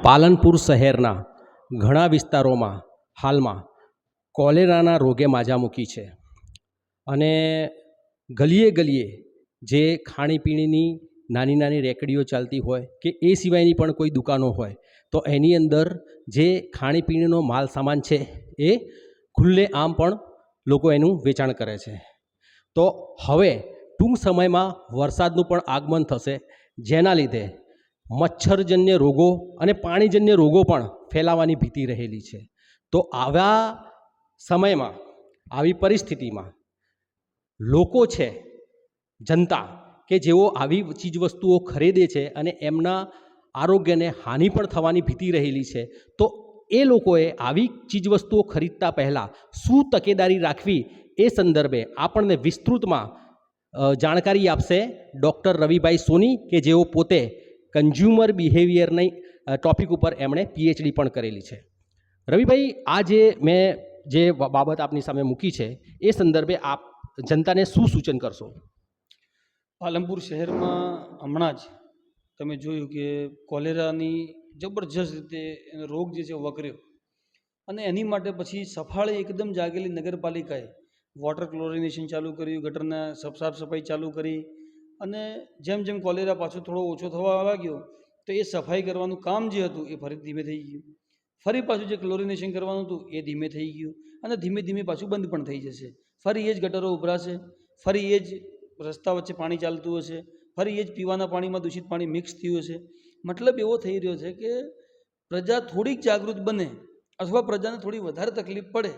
પાલનપુર શહેરના ઘણા વિસ્તારોમાં હાલમાં કોલેરાના રોગે માજા મૂકી છે અને ગલીએ ગલીએ જે ખાણીપીણીની નાની નાની રેકડીઓ ચાલતી હોય કે એ સિવાયની પણ કોઈ દુકાનો હોય તો એની અંદર જે ખાણીપીણીનો માલ સામાન છે એ ખુલ્લે આમ પણ લોકો એનું વેચાણ કરે છે. તો હવે ટૂંક સમયમાં વરસાદનું પણ આગમન થશે, જેના લીધે મચ્છરજન્ય રોગો અને પાણીજન્ય રોગો પણ ફેલાવાની ભીતિ રહેલી છે. તો આવા સમયમાં, આવી પરિસ્થિતિમાં લોકો છે, જનતા કે જેઓ આવી ચીજવસ્તુઓ ખરીદે છે અને એમના આરોગ્યને હાનિ પણ થવાની ભીતિ રહેલી છે, તો એ લોકોએ આવી ચીજવસ્તુઓ ખરીદતા પહેલાં શું તકેદારી રાખવી એ સંદર્ભે આપણને વિસ્તૃતમાં જાણકારી આપશે ડૉક્ટર રવિભાઈ સોની, કે જેઓ પોતે કન્ઝ્યુમર બિહેવિયરની ટૉપિક ઉપર એમણે પીએચડી પણ કરેલી છે. રવિભાઈ, આ મેં જે બાબત આપની સામે મૂકી છે એ સંદર્ભે આપ જનતાને શું સૂચન કરશો? પાલનપુર શહેરમાં હમણાં જ તમે જોયું કે કોલેરાની જબરજસ્ત રીતે એનો રોગ જે છે વકર્યો અને એની માટે પછી સફાળે એકદમ જાગેલી નગરપાલિકાએ વોટર ક્લોરિનેશન ચાલુ કર્યું, ગટરના સાફ સફાઈ ચાલુ કરી અને જેમ જેમ કોલેરા પાછો થોડો ઓછો થવા લાગ્યો તો એ સફાઈ કરવાનું કામ જે હતું એ ફરી ધીમે થઈ ગયું. ફરી પાછું જે ક્લોરિનેશન કરવાનું હતું એ ધીમે થઈ ગયું અને ધીમે ધીમે પાછું બંધ પણ થઈ જશે. ફરી એ જ ગટરો ઉભરાશે, ફરી એ જ રસ્તા વચ્ચે પાણી ચાલતું હશે, ફરી એ જ પીવાના પાણીમાં દૂષિત પાણી મિક્સ થયું હશે. મતલબ એવો થઈ રહ્યો છે કે પ્રજા થોડીક જાગૃત બને અથવા પ્રજાને થોડી વધારે તકલીફ પડે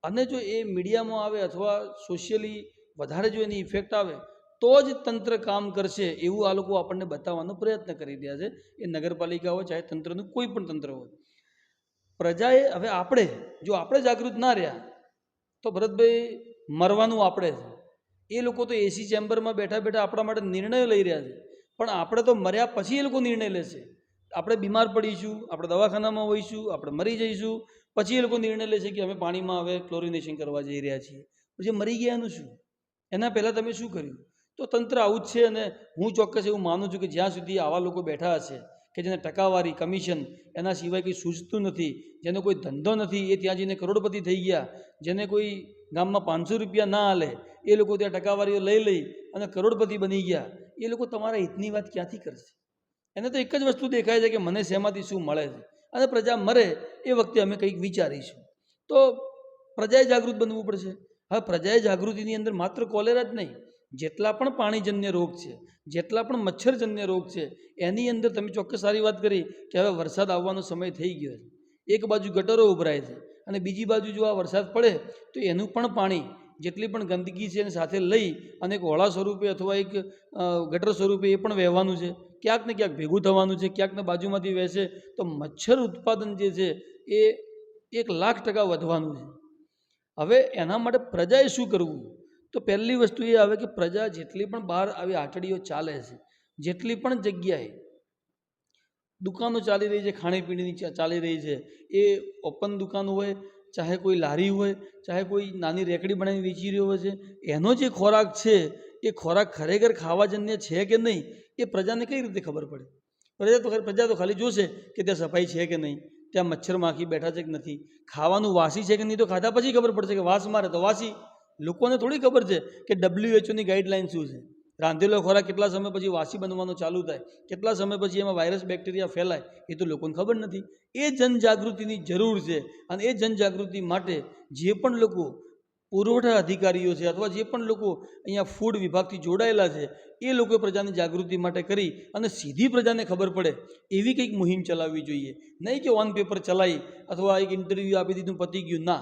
અને જો એ મીડિયામાં આવે અથવા સોશિયલી વધારે જો એની ઇફેક્ટ આવે તો જ તંત્ર કામ કરશે, એવું આ લોકો આપણને બતાવવાનો પ્રયત્ન કરી રહ્યા છે. એ નગરપાલિકા હોય ચાહે તંત્રનું કોઈ પણ તંત્ર હોય, પ્રજાએ હવે આપણે જાગૃત ના રહ્યા તો ભરતભાઈ મરવાનું આપણે છે. એ લોકો તો એસી ચેમ્બરમાં બેઠા બેઠા આપણા માટે નિર્ણયો લઈ રહ્યા છે, પણ આપણે તો મર્યા પછી એ લોકો નિર્ણય લેશે. આપણે બીમાર પડીશું, આપણે દવાખાનામાં હોઈશું, આપણે મરી જઈશું, પછી એ લોકો નિર્ણય લેશે કે અમે પાણીમાં હવે ક્લોરિનેશન કરવા જઈ રહ્યા છીએ. પછી મરી ગયાનું શું? એના પહેલાં તમે શું કર્યું? તો તંત્ર આવું જ છે. અને હું ચોક્કસ એવું માનું છું કે જ્યાં સુધી આવા લોકો બેઠા હશે કે જેને ટકાવારી, કમિશન એના સિવાય કંઈ સૂઝતું નથી, જેનો કોઈ ધંધો નથી, એ ત્યાં જઈને કરોડપતિ થઈ ગયા, જેને કોઈ ગામમાં 500 રૂપિયા ના હાલે એ લોકો ત્યાં ટકાવારીઓ લઈ અને કરોડપતિ બની ગયા, એ લોકો તમારા હિતની વાત ક્યાંથી કરશે? એને તો એક જ વસ્તુ દેખાય છે કે મને શેમાંથી શું મળે છે અને પ્રજા મરે એ વખતે અમે કંઈક વિચારીશું. તો પ્રજાએ જાગૃત બનવું પડશે. હવે પ્રજાએ જાગૃતિની અંદર માત્ર કોલેરા જ નહીં, જેટલા પણ પાણીજન્ય રોગ છે, જેટલા પણ મચ્છરજન્ય રોગ છે, એની અંદર તમે ચોક્કસ સારી વાત કરી કે હવે વરસાદ આવવાનો સમય થઈ ગયો છે. એક બાજુ ગટરો ઉભરાય છે અને બીજી બાજુ જો આ વરસાદ પડે તો એનું પણ પાણી, જેટલી પણ ગંદકી છે એને સાથે લઈ અને એક હોળા સ્વરૂપે અથવા એક ગટર સ્વરૂપે એ પણ વહેવાનું છે, ક્યાંક ને ક્યાંક ભેગું થવાનું છે, ક્યાંકને બાજુમાંથી વહેશે તો મચ્છર ઉત્પાદન જે છે એ 1,00,000% વધવાનું છે. હવે એના માટે પ્રજાએ શું કરવું? તો પહેલી વસ્તુ એ આવે કે પ્રજા જેટલી પણ બહાર આવી આટડીઓ ચાલે છે, જેટલી પણ જગ્યાએ દુકાનો ચાલી રહી છે, ખાણીપીણીની ચાલી રહી છે, એ ઓપન દુકાન હોય, ચાહે કોઈ લારી હોય, ચાહે કોઈ નાની રેકડી બનાવીને વેચી રહ્યો હોય છે, એનો જે ખોરાક છે એ ખોરાક ખરેખર ખાવાજન્ય છે કે નહીં એ પ્રજાને કઈ રીતે ખબર પડે? પ્રજા તો ખાલી જોશે કે ત્યાં સફાઈ છે કે નહીં, ત્યાં મચ્છર માખી બેઠા છે કે નથી, ખાવાનું વાસી છે કે નહીં. તો ખાધા પછી ખબર પડશે કે વાસ મારે તો વાસી. લોકોને થોડી ખબર છે કે WHO ગાઈડલાઈન શું છે. રાંધેલો ખોરાક કેટલા સમય પછી વાસી બનવાનો ચાલુ થાય, કેટલા સમય પછી એમાં વાયરસ બેક્ટેરિયા ફેલાય, એ તો લોકોને ખબર નથી. એ જનજાગૃતિની જરૂર છે અને એ જનજાગૃતિ માટે જે પણ લોકો પુરવઠા અધિકારીઓ છે અથવા જે પણ લોકો અહીંયા ફૂડ વિભાગથી જોડાયેલા છે એ લોકો પ્રજાની જાગૃતિ માટે કરી અને સીધી પ્રજાને ખબર પડે એવી કંઈક મુહિમ ચલાવવી જોઈએ. નહીં કે ઓન પેપર ચલાવી અથવા એક ઇન્ટરવ્યૂ આપી દીધું પતી ગયું. ના,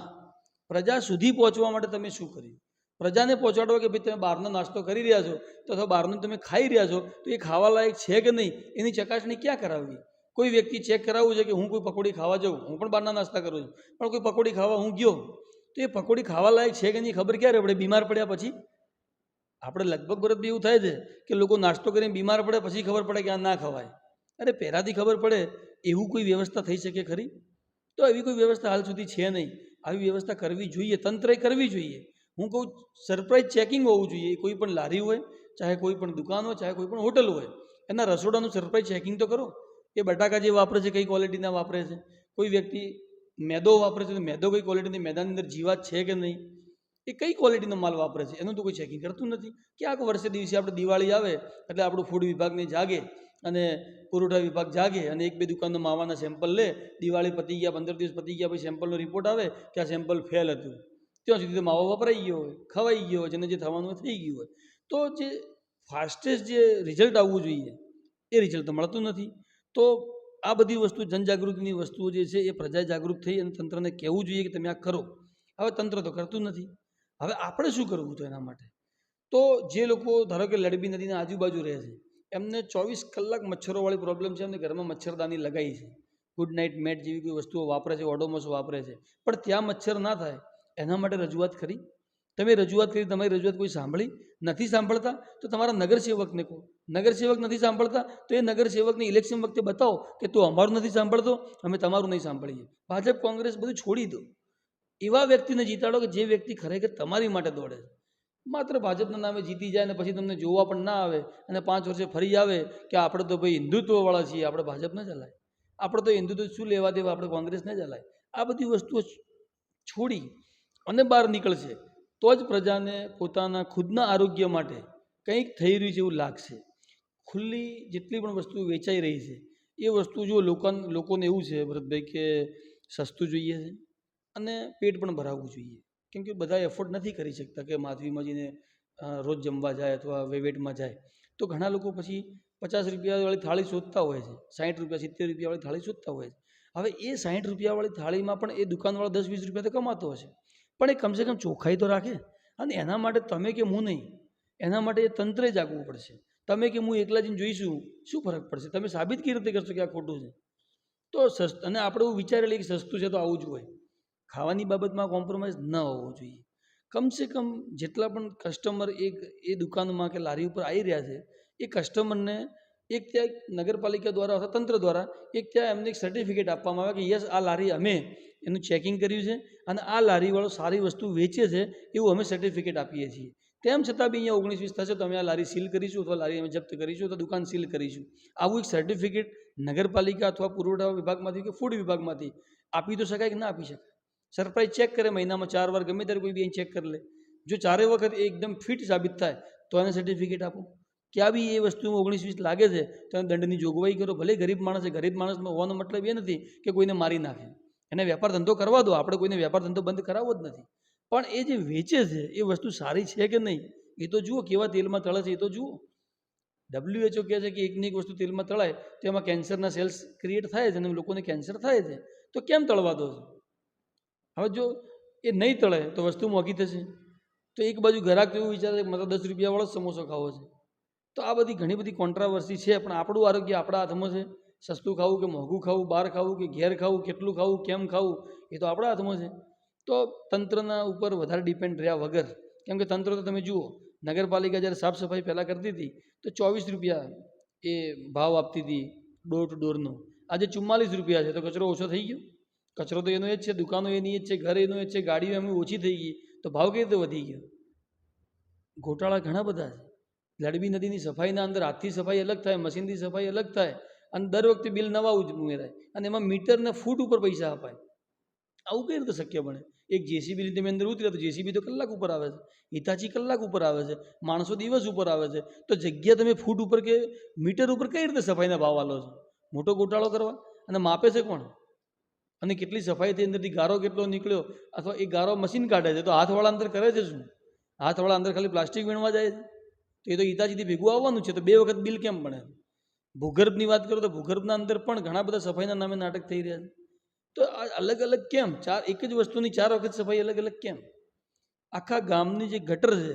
પ્રજા સુધી પહોંચવા માટે તમે શું કર્યું? પ્રજાને પહોંચાડવા કે ભાઈ તમે બહારનો નાસ્તો કરી રહ્યા છો તો અથવા બહારનું તમે ખાઈ રહ્યા છો તો એ ખાવા લાયક છે કે નહીં એની ચકાસણી ક્યાં કરાવવી? કોઈ વ્યક્તિ ચેક કરાવવું છે કે હું કોઈ પકોડી ખાવા જાઉં, હું પણ બહારના નાસ્તા કરું છું, પણ કોઈ પકોડી ખાવા હું ગયો તો એ પકોડી ખાવા લાયક છે કે નહીં ખબર ક્યારે પડે? બીમાર પડ્યા પછી. આપણે લગભગ બરત એવું થાય છે કે લોકો નાસ્તો કરીને બીમાર પડે પછી ખબર પડે કે આ ના ખવાય. અરે પહેલાંથી ખબર પડે એવું કોઈ વ્યવસ્થા થઈ શકે ખરી? તો એવી કોઈ વ્યવસ્થા હાલ સુધી છે નહીં. આવી વ્યવસ્થા કરવી જોઈએ, તંત્રએ કરવી જોઈએ. હું કહું સરપ્રાઇઝ ચેકિંગ હોવું જોઈએ. કોઈ પણ લારી હોય, ચાહે કોઈ પણ દુકાન હોય, ચાહે કોઈ પણ હોટલ હોય, એના રસોડાનું સરપ્રાઇઝ ચેકિંગ તો કરો. એ બટાકા જે વાપરે છે કઈ ક્વોલિટીના વાપરે છે, કોઈ વ્યક્તિ મેદો વાપરે છે તો મેદો કઈ ક્વોલિટીની, મેદાની અંદર જીવાત છે કે નહીં, એ કઈ ક્વોલિટીનો માલ વાપરે છે એનું તો કોઈ ચેકિંગ કરતું નથી. ક્યાંક વર્ષે દિવસે આપણે દિવાળી આવે એટલે આપણું ફૂડ વિભાગને જાગે અને પુરવઠા વિભાગ જાગે અને એક બે દુકાનનો માવાના સેમ્પલ લે, દિવાળી પતી ગયા 15 દિવસ પતી ગયા પછી સેમ્પલનો રિપોર્ટ આવે કે આ સેમ્પલ ફેલ હતું, ત્યાં સુધી તો માવો વપરાઈ ગયો હોય, ખવાઈ ગયો હોય, જેને જે થવાનું હોય થઈ ગયું હોય. તો જે ફાસ્ટેસ્ટ જે રિઝલ્ટ આવવું જોઈએ એ રિઝલ્ટ તો મળતું નથી. તો આ બધી વસ્તુ જનજાગૃતિની વસ્તુઓ જે છે એ પ્રજા જાગૃત થઈ અને તંત્રને કહેવું જોઈએ કે તમે આ કરો. હવે તંત્ર તો કરતું નથી. હવે આપણે શું કરવું તો એના માટે? તો જે લોકો ધારો કે લડબી નદીના આજુબાજુ રહે છે એમને 24 કલાક મચ્છરોવાળી પ્રોબ્લેમ છે, એમને ઘરમાં મચ્છરદાની લગાવી છે, ગુડ નાઇટ મેટ જેવી કોઈ વસ્તુઓ વાપરે છે, ઓડોમોસ વાપરે છે, પણ ત્યાં મચ્છર ના થાય એના માટે રજૂઆત કરી? તમે રજૂઆત કરી, તમારી રજૂઆત કોઈ સાંભળી નથી? સાંભળતા તો તમારા નગરસેવકને કહો. નગરસેવક નથી સાંભળતા તો એ નગરસેવકને ઇલેક્શન વખતે બતાવો કે તું અમારું નથી સાંભળતો, અમે તમારું નહીં સાંભળીએ. ભાજપ કોંગ્રેસ બધું છોડી દો. એવા વ્યક્તિને જીતાડો કે જે વ્યક્તિ ખરેખર તમારી માટે દોડે છે. માત્ર ભાજપના નામે જીતી જાય અને પછી તમને જોવા પણ ના આવે અને 5 વર્ષે ફરી આવે કે આપણે તો ભાઈ હિન્દુત્વવાળા છીએ, આપણે ભાજપ ન ચલાય, આપણે તો હિન્દુત્વ શું લેવા દેવા, આપણે કોંગ્રેસને ચલાય. આ બધી વસ્તુઓ છોડી અને બહાર નીકળશે તો જ પ્રજાને પોતાના ખુદના આરોગ્ય માટે કંઈક થઈ રહ્યું છે એવું લાગશે. ખુલ્લી જેટલી પણ વસ્તુ વેચાઈ રહી છે એ વસ્તુ જો લોકોને એવું છે ભરતભાઈ કે સસ્તું જોઈએ છે અને પેટ પણ ભરાવવું જોઈએ, કેમ કે બધા એફોર્ડ નથી કરી શકતા કે માધવીમાં જઈને રોજ જમવા જાય અથવા વેવેટમાં જાય. તો ઘણા લોકો પછી 50 રૂપિયાવાળી થાળી શોધતા હોય છે, 60 રૂપિયા 70 રૂપિયાવાળી થાળી શોધતા હોય છે. હવે એ 60 રૂપિયાવાળી થાળીમાં પણ એ દુકાનવાળા 10-20 રૂપિયા તો કમાતો હશે, પણ એ કમસે કમ ચોખ્ખાઈ તો રાખે. અને એના માટે તમે કે હું નહીં, એના માટે એ તંત્રે જાગવું પડશે. તમે કે હું એકલા જઈને જોઈશું શું ફરક પડશે? તમે સાબિત કઈ રીતે કરશો કે આ ખોટું છે? તો અને આપણે એવું વિચારેલી કે સસ્તું છે તો આવું જ હોય. ખાવાની બાબતમાં કોમ્પ્રોમાઇઝ ન હોવો જોઈએ. કમસે કમ જેટલા પણ કસ્ટમર એ દુકાનમાં કે લારી ઉપર આવી રહ્યા છે એ કસ્ટમરને એક ત્યાં નગરપાલિકા દ્વારા અથવા તંત્ર દ્વારા એક ત્યાં એમને એક સર્ટિફિકેટ આપવામાં આવે કે યસ આ લારી અમે એનું ચેકિંગ કર્યું છે અને આ લારીવાળો સારી વસ્તુ વેચે છે એવું અમે સર્ટિફિકેટ આપીએ છીએ. તેમ છતાં બી અહીંયા 19-20 થશે તો અમે આ લારી સીલ કરીશું અથવા લારી અમે જપ્ત કરીશું અથવા દુકાન સીલ કરીશું. આવું એક સર્ટિફિકેટ નગરપાલિકા અથવા પુરવઠા વિભાગમાંથી કે ફૂડ વિભાગમાંથી આપી તો શકાય કે ના આપી શકાય? સરપ્રાઈઝ ચેક કરે મહિનામાં 4 વાર, ગમે ત્યારે કોઈ બી ચેક કરી લે. જો 4 વખત એ એકદમ ફિટ સાબિત થાય તો એને સર્ટિફિકેટ આપો. ક્યાં બી એ વસ્તુ 19-20 લાગે છે તો એને દંડની જોગવાઈ કરો. ભલે ગરીબ માણસ છે, ગરીબ માણસનો હોવાનો મતલબ એ નથી કે કોઈને મારી નાખે, એને વેપાર ધંધો કરવા દો, આપણે કોઈને વેપાર ધંધો બંધ કરાવવો જ નથી. પણ એ જે વેચે છે એ વસ્તુ સારી છે કે નહીં એ તો જુઓ, કેવા તેલમાં તળે છે એ તો જુઓ. WHO કહે છે કે એકની એક વસ્તુ તેલમાં તળાય તો એમાં કેન્સરના સેલ્સ ક્રિએટ થાય છે અને લોકોને કેન્સર થાય છે, તો કેમ તળવા દો છો? હવે જો એ નહીં તળે તો વસ્તુ મોંઘી થશે. તો એક બાજુ ગ્રાહક એવું વિચારે કે મારે 10 રૂપિયાવાળો જ સમોસો ખાવો છે. તો આ બધી ઘણી બધી કોન્ટ્રાવર્સી છે, પણ આપણું આરોગ્ય આપણા હાથમાં છે. સસ્તું ખાવું કે મોંઘું ખાવું, બહાર ખાવું કે ઘેર ખાવું, કેટલું ખાવું, કેમ ખાવું, એ તો આપણા હાથમાં છે. તો તંત્રના ઉપર વધારે ડિપેન્ડ રહ્યા વગર, કેમ કે તંત્ર તો તમે જુઓ, નગરપાલિકા જ્યારે સાફ સફાઈ પહેલાં કરતી હતી તો 24 રૂપિયા એ ભાવ આપતી હતી ડોર ટુ ડોરનો. આજે 44 રૂપિયા છે. તો કચરો ઓછો થઈ ગયો? કચરો તો એનો એ જ છે, દુકાનો એની જ છે, ઘર એનું જ છે, ગાડીઓ એમની ઓછી થઈ ગઈ, તો ભાવ કેવી રીતે વધી ગયો? ગોટાળા ઘણા બધા છે. લડબી નદીની સફાઈના અંદર હાથથી સફાઈ અલગ થાય, મશીનથી સફાઈ અલગ થાય અને દર વખતે બિલ નવા ઉમેરાય અને એમાં મીટરને ફૂટ ઉપર પૈસા અપાય. આવું કઈ રીતે શક્ય બને? એક જેસીબી તમે અંદર ઉતરે તો જેસીબી તો કલાક ઉપર આવે છે, હિતાચી કલાક ઉપર આવે છે, માણસો દિવસ ઉપર આવે છે, તો જગ્યા તમે ફૂટ ઉપર કે મીટર ઉપર કઈ રીતે સફાઈના ભાવ આલો છો? મોટો ગોટાળો કરવા. અને માપે છે કોણ? અને કેટલી સફાઈથી અંદરથી ગારો કેટલો નીકળ્યો અથવા એ ગારો મશીન કાઢે છે, તો હાથવાળા અંદર કરે છે શું? હાથવાળા અંદર ખાલી પ્લાસ્ટિક વીણવા જાય છે? તો એ તો હિતાચીથી ભેગું આવવાનું છે, તો 2 વખત બિલ કેમ બને? ભૂગર્ભની વાત કરો તો ભૂગર્ભના અંદર પણ ઘણા બધા સફાઈના નામે નાટક થઈ રહ્યા છે. તો આ અલગ અલગ કેમ? એક જ વસ્તુની 4 વખત સફાઈ અલગ અલગ કેમ? આખા ગામની જે ગટર છે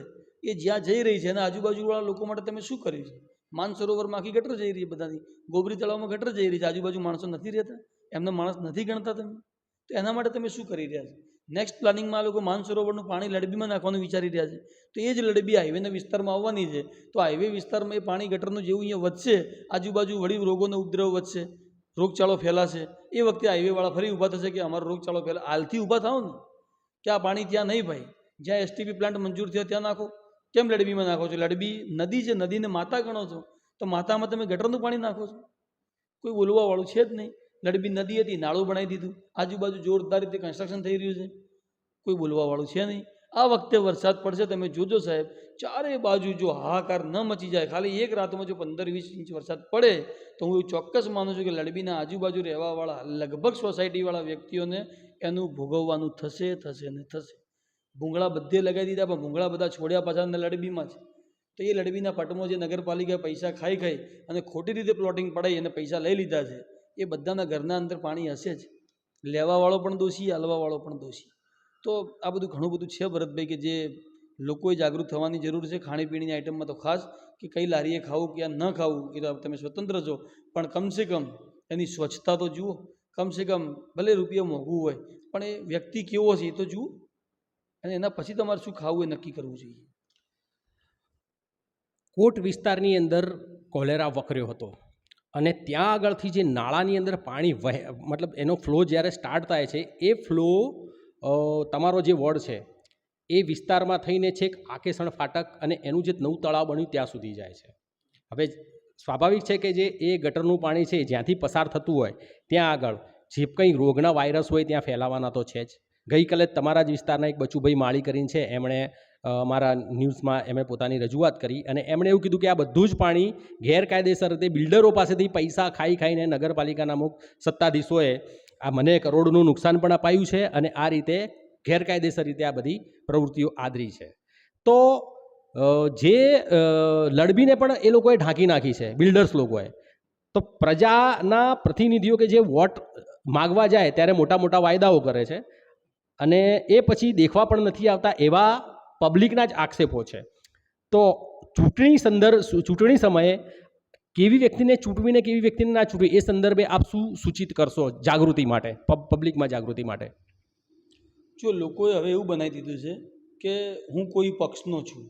એ જ્યાં જઈ રહી છે એના આજુબાજુવાળા લોકો માટે તમે શું કર્યું છે? માનસરોવરમાં આખી ગટર જઈ રહી છે, બધાની ગોબરી તળાવમાં ગટર જઈ રહી છે, આજુબાજુ માણસો નથી રહેતા, એમને માણસ નથી ગણતા તમે? તો એના માટે તમે શું કરી રહ્યા છો? નેક્સ્ટ પ્લાનિંગમાં આ લોકો માનસરોવરનું પાણી લડબીમાં નાખવાનું વિચારી રહ્યા છે. તો એ જ લડબી હાઈવેના વિસ્તારમાં આવવાની છે, તો હાઈવે વિસ્તારમાં એ પાણી ગટરનું જેવું અહીંયા વધશે, આજુબાજુ વળી રોગોનો ઉપદ્રવ વધશે, રોગચાળો ફેલાશે. એ વખતે હાઈવેવાળા ફરી ઊભા થશે કે અમારો રોગચાળો ફેલા. હાલથી ઊભા થાવ ને કે આ પાણી ત્યાં નહીં ભાઈ, જ્યાં એસટીપી પ્લાન્ટ મંજૂર થયો ત્યાં નાખો. કેમ લડબીમાં નાખો છો? લડબી નદી છે, નદીને માતા ગણો છો, તો માતામાં તમે ગટરનું પાણી નાખો છો. કોઈ બોલવાવાળું છે જ નહીં. લડબી નદી હતી, નાળું બનાવી દીધું, આજુબાજુ જોરદાર રીતે કન્સ્ટ્રક્શન થઈ રહ્યું છે, કોઈ બોલવાવાળું છે નહીં. આ વખતે વરસાદ પડશે, તમે જોજો સાહેબ, ચારે બાજુ જો હાહાકાર ન મચી જાય, ખાલી એક રાતમાં જો 15-20 ઇંચ વરસાદ પડે તો હું એવું ચોક્કસ માનું છું કે લડબીના આજુબાજુ રહેવાવાળા લગભગ સોસાયટીવાળા વ્યક્તિઓને એનું ભોગવવાનું થશે ને થશે. ભૂંગળા બધે લગાવી દીધા, પણ ભૂંગળા બધા છોડ્યા પાછા લડબીમાં છે. તો એ લડબીના પટમાં જે નગરપાલિકા પૈસા ખાઈ અને ખોટી રીતે પ્લોટિંગ પડાવી અને પૈસા લઈ લીધા છે, એ બધાના ઘરના અંદર પાણી હશે જ. લેવાવાળો પણ દોષી, હાલવાવાળો પણ દોષી. તો આ બધું ઘણું બધું છે ભરતભાઈ, કે જે લોકોએ જાગૃત થવાની જરૂર છે. ખાણીપીણીની આઈટમમાં તો ખાસ, કે કઈ લારીએ ખાવું કે ન ખાવું એ તો તમે સ્વતંત્ર છો, પણ કમસે કમ એની સ્વચ્છતા તો જુઓ. કમસે કમ ભલે રૂપિયા મોંઘું હોય, પણ એ વ્યક્તિ કેવો છે એ તો જુઓ, અને એના પછી તમારે શું ખાવું એ નક્કી કરવું જોઈએ. કોટ વિસ્તારની અંદર કોલેરા વકર્યો હતો, અને ત્યાં આગળથી જે નાળાની અંદર પાણી વહે, મતલબ એનો ફ્લો જ્યારે સ્ટાર્ટ થાય છે, એ ફ્લો તમારો જે વોર્ડ છે એ વિસ્તારમાં થઈને છેક આકેસણ ફાટક અને એનું જે નવું તળાવ બન્યું ત્યાં સુધી જાય છે. હવે સ્વાભાવિક છે કે જે એ ગટરનું પાણી છે જ્યાંથી પસાર થતું હોય ત્યાં આગળ જે કંઈ રોગના વાયરસ હોય ત્યાં ફેલાવાના તો છે જ. ગઈકાલે તમારા જ વિસ્તારના એક બચુભાઈ માળી કરીને છે, એમણે અમારા ન્યૂઝમાં એમણે પોતાની રજૂઆત કરી, અને એમણે એવું કીધું કે આ બધું જ પાણી ગેરકાયદેસર રીતે બિલ્ડરો પાસેથી પૈસા ખાઈને નગરપાલિકાના અમુક સત્તાધીશોએ આ મને કરોડોનું નુકસાન પણ અપાયું છે, અને આ રીતે ગેરકાયદેસર રીતે આ બધી પ્રવૃત્તિઓ આદરી છે. તો જે લડબીને પણ એ લોકોએ ઢાંકી નાખી છે, બિલ્ડર્સ લોકોએ. તો પ્રજાના પ્રતિનિધિઓ કે જે વોટ માગવા જાય ત્યારે મોટા મોટા વાયદાઓ કરે છે, અને એ પછી દેખવા પણ નથી આવતા, એવા પબ્લિકના જ આક્ષેપો છે. તો ચૂંટણી સમયે કેવી વ્યક્તિને ચૂંટવીને કેવી વ્યક્તિને ના ચૂંટવી, એ સંદર્ભે આપ શું સૂચિત કરશો જાગૃતિ માટે, પબ્લિકમાં જાગૃતિ માટે? જો લોકોએ હવે એવું બનાવી દીધું છે કે હું કોઈ પક્ષનો છું,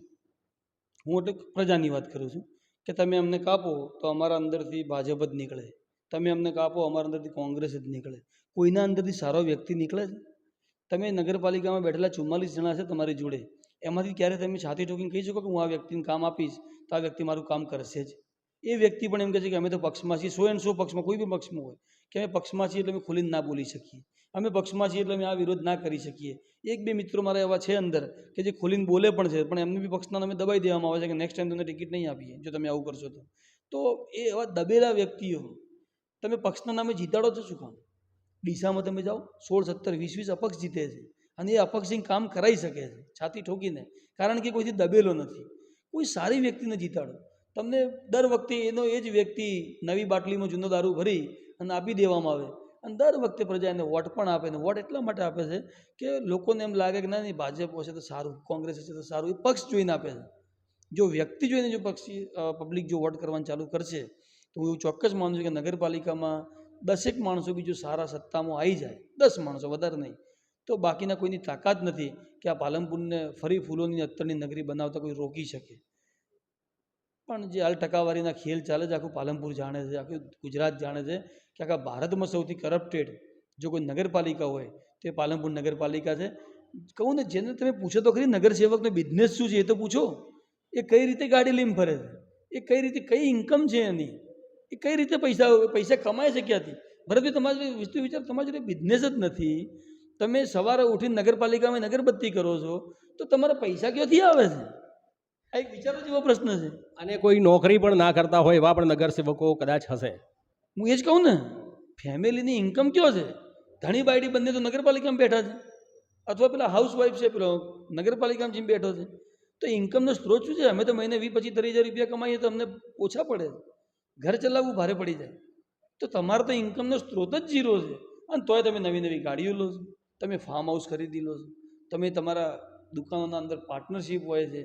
હું એટલે પ્રજાની વાત કરું છું, કે તમે અમને કાપો તો અમારા અંદરથી ભાજપ જ નીકળે, તમે અમને કાપો અમારા અંદરથી કોંગ્રેસ જ નીકળે. કોઈના અંદરથી સારો વ્યક્તિ નીકળે છે? તમે નગરપાલિકામાં બેઠેલા 44 જણા છે તમારી જોડે, એમાંથી ક્યારે તમે છાતી ઠોકીને કહી શકો કે હું આ વ્યક્તિને કામ આપીશ તો આ વ્યક્તિ મારું કામ કરશે જ? એ વ્યક્તિ પણ એમ કહે છે કે અમે તો પક્ષમાં છીએ, 100% પક્ષમાં, કોઈ બી પક્ષમાં હોય, કે અમે પક્ષમાં છીએ એટલે અમે ખુલીને ના બોલી શકીએ, અમે પક્ષમાં છીએ એટલે અમે આ વિરોધ ના કરી શકીએ. એક બે મિત્રો મારા એવા છે અંદર કે જે ખુલીને બોલે પણ છે, પણ એમને બી પક્ષના નામે દબાઈ દેવામાં આવે છે કે નેક્સ્ટ ટાઈમ તમને ટિકિટ નહીં આપીએ જો તમે આવું કરશો તો એ એવા દબેલા વ્યક્તિઓ તમે પક્ષના નામે જીતાડો છો શું કામ? ડીસામાં તમે જાઓ, 16, 17, 20 અપક્ષ જીતે છે, અને એ અપક્ષી કામ કરાવી શકે છે છાતી ઠોકીને, કારણ કે કોઈથી દબેલો નથી. કોઈ સારી વ્યક્તિને જીતાડો. તમને દર વખતે એનો એ જ વ્યક્તિ નવી બાટલીમાં જૂનો દારૂ ભરી અને આપી દેવામાં આવે, અને દર વખતે પ્રજા એને વોટ પણ આપે. ને વોટ એટલા માટે આપે છે કે લોકોને એમ લાગે કે ના નહીં, ભાજપ હશે તો સારું, કોંગ્રેસ હશે તો સારું, એ પક્ષ જોઈને આપે છે. જો વ્યક્તિ જોઈને જો પબ્લિક જો વોટ કરવાનું ચાલુ કરશે તો હું એવું ચોક્કસ માનું છું કે નગરપાલિકામાં 10 માણસો બી જો સારા સત્તામાં આવી જાય, 10 માણસો, વધારે નહીં, તો બાકીના કોઈની તાકાત નથી કે આ પાલનપુરને ફરી ફૂલોની અત્તરની નગરી બનાવતા કોઈ રોકી શકે. પણ જે હાલ ટકાવારીના ખેલ ચાલે છે, આખું પાલનપુર જાણે છે, આખું ગુજરાત જાણે છે કે આખા ભારતમાં સૌથી કરપ્ટેડ જો કોઈ નગરપાલિકા હોય તો એ પાલનપુર નગરપાલિકા છે. કહું ને, જેને તમે પૂછો તો ખરી નગરસેવકનો બિઝનેસ શું છે એ તો પૂછો, એ કઈ રીતે ગાડી લઈને ફરે છે, એ કઈ રીતે, કઈ ઇન્કમ છે એની, એ કઈ રીતે પૈસા કમાય છે ક્યાંથી? ભરતભાઈ, તમારે વિચાર, તમારી જોડે બિઝનેસ જ નથી, તમે સવારે ઉઠીને નગરપાલિકામાં નગરબત્તી કરો છો તો તમારા પૈસા ક્યાંથી આવે છે? આ એક વિચારો જેવો પ્રશ્ન છે. અને કોઈ નોકરી પણ ના કરતા હોય એવા પણ નગરસેવકો કદાચ હશે. હું એ જ કહું ને, ફેમિલીની ઇન્કમ કયો છે? ધણી બાયડી બંને તો નગરપાલિકામાં બેઠા છે, અથવા પેલા હાઉસવાઈફ છે પેલો નગરપાલિકામાં જઈને બેઠો છે. તો ઇન્કમનો સ્ત્રોત શું છે? અમે તો મહિને 20-25-30 હજાર રૂપિયા કમાઈએ તો અમને ઓછા પડે, ઘર ચલાવવું ભારે પડી જાય. તો તમારો તો ઇન્કમનો સ્ત્રોત જ ઝીરો છે, અને તોય તમે નવી નવી ગાડીઓ લો છો, તમે ફાર્મ હાઉસ ખરીદી લો છો, તમે તમારા દુકાનોના અંદર પાર્ટનરશિપ હોય છે,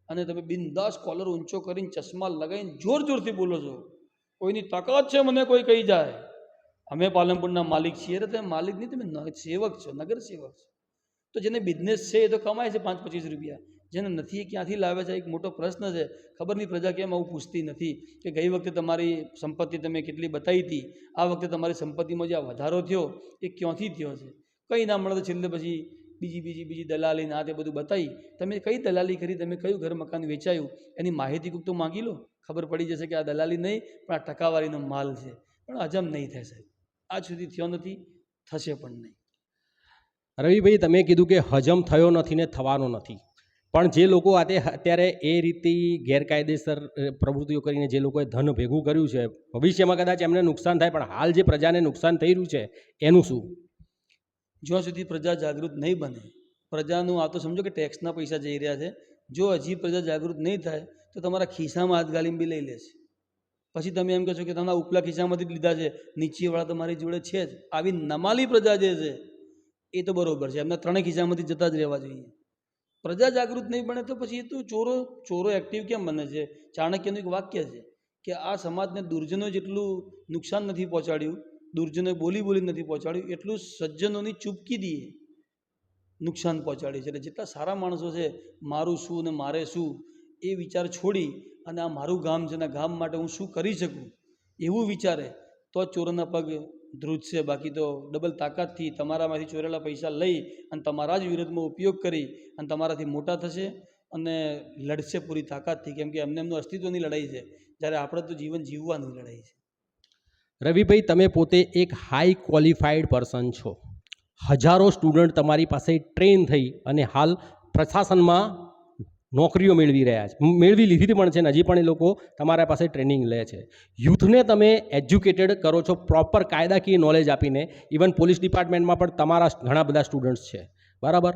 અને તમે બિંદાસ કોલર ઊંચો કરીને ચશ્મા લગાવીને જોર જોરથી બોલો છો. કોઈની તાકાત છે મને કોઈ કહી જાય અમે પાલનપુરના માલિક છીએ? અરે તમે માલિક નહીં, તમે સેવક છો, નગર સેવક છો. તો જેને બિઝનેસ છે એ તો કમાય છે 5-25 રૂપિયા, જેને નથી એ ક્યાંથી લાવે છે? એક મોટો પ્રશ્ન છે. ખબર નહીં પ્રજા કેમ આવું પૂછતી નથી કે ગઈ વખતે તમારી સંપત્તિ તમે કેટલી બતાવી હતી, આ વખતે તમારી સંપત્તિમાં જે આ વધારો થયો એ ક્યાંથી થયો છે? કંઈ ના મળે તો છેલ્લે પછી બીજી દલાલી ના તે બધું બતાવી. તમે કઈ દલાલી કરી, તમે કયું ઘર મકાન વેચાયું એની માહિતી કોઈક તો માગી લો, ખબર પડી જશે કે આ દલાલી નહીં પણ આ ટકાવારીનો માલ છે. પણ હજમ નહીં થાય સાહેબ, આજ સુધી થયો નથી, થશે પણ નહીં. રવિભાઈ, તમે કીધું કે હજમ થયો નથી ને થવાનો નથી, પણ જે લોકો અત્યારે એ રીતે ગેરકાયદેસર પ્રવૃત્તિઓ કરીને જે લોકોએ ધન ભેગું કર્યું છે, ભવિષ્યમાં કદાચ એમને નુકસાન થાય, પણ હાલ જે પ્રજાને નુકસાન થઈ રહ્યું છે એનું શું? જ્યાં સુધી પ્રજા જાગૃત નહીં બને, પ્રજાનું આ તો સમજો કે ટેક્સના પૈસા જઈ રહ્યા છે, જો હજી પ્રજા જાગૃત નહીં થાય તો તમારા ખિસ્સામાં હાથ ગાલીને બી લઈ લેશે. પછી તમે એમ કહો છો કે તમારા ઉપલા ખિસ્સામાંથી જ લીધા છે, નીચેવાળા તમારી જોડે છે જ. આવી નમાલી પ્રજા જે છે એ તો બરોબર છે, એમના ત્રણેય ખિસ્સામાંથી જતા જ રહેવા જોઈએ. પ્રજા જાગૃત નહીં બને તો પછી એ તો ચોરો એક્ટિવ કેમ બને છે? ચાણક્યનું એક વાક્ય છે કે આ સમાજને દુર્જનો જેટલું નુકસાન નથી પહોંચાડ્યું, દુર્જનોએ બોલી નથી પહોંચાડ્યું, એટલું સજ્જનોની ચૂપકી દીએ નુકસાન પહોંચાડ્યું છે. એટલે જેટલા સારા માણસો છે, મારું શું ને મારે શું એ વિચાર છોડી અને આ મારું ગામ છે ને ગામ માટે હું શું કરી શકું એવું વિચારે તો જ ચોરોના પગ ધ્રુજશે. બાકી તો ડબલ તાકાતથી તમારામાંથી ચોરેલા પૈસા લઈ અને તમારા જ વિરોધમાં ઉપયોગ કરી અને તમારાથી મોટા થશે અને લડશે પૂરી તાકાતથી, કેમ કે એમનું અસ્તિત્વની લડાઈ છે, જ્યારે આપણે તો જીવન જીવવાની લડાઈ છે. રવિભાઈ, તમે પોતે એક હાઈ ક્વોલિફાઈડ પર્સન છો. હજારો સ્ટુડન્ટ તમારી પાસે ટ્રેન થઈ અને હાલ પ્રશાસનમાં નોકરીઓ મેળવી લીધી પણ છે ને હજી પણ એ લોકો તમારા પાસે ટ્રેનિંગ લે છે. યુથને તમે એજ્યુકેટેડ કરો છો પ્રોપર કાયદાકીય નોલેજ આપીને. ઇવન પોલીસ ડિપાર્ટમેન્ટમાં પણ તમારા ઘણા બધા સ્ટુડન્ટ્સ છે, બરાબર?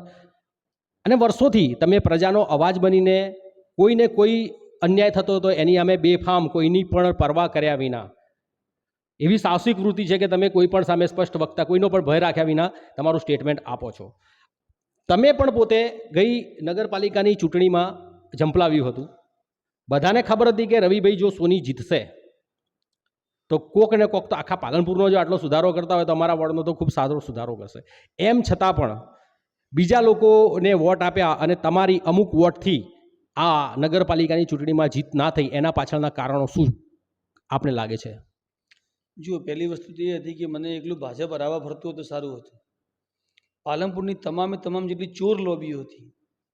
અને વર્ષોથી તમે પ્રજાનો અવાજ બનીને કોઈને કોઈ અન્યાય થતો હતો એની અમે બેફામ કોઈની પણ પરવા કર્યા વિના એવી સાહસિક વૃત્તિ છે કે તમે કોઈ પણ સામે સ્પષ્ટ વક્તા, કોઈનો પણ ભય રાખ્યા વિના તમારું સ્ટેટમેન્ટ આપો છો. તમે પણ પોતે ગઈ નગરપાલિકાની ચૂંટણીમાં ઝંપલાવ્યું હતું. બધાને ખબર હતી કે રવિભાઈ જો સોની જીતશે તો કોક ને કોક તો આખા પાલનપુરનો જો આટલો સુધારો કરતા હોય તો અમારા વોર્ડનો તો ખૂબ સારો સુધારો કરશે. એમ છતાં પણ બીજા લોકોને વોટ આપ્યા અને તમારી અમુક વોટથી આ નગરપાલિકાની ચૂંટણીમાં જીત ના થઈ, એના પાછળના કારણો શું આપને લાગે છે? જુઓ, પહેલી વસ્તુ તો એ હતી કે મને એકલું ભાજપ હરાવવા ફરતું હતું સારું હતું. પાલનપુરની તમામ જેટલી ચોર લોબીઓ હતી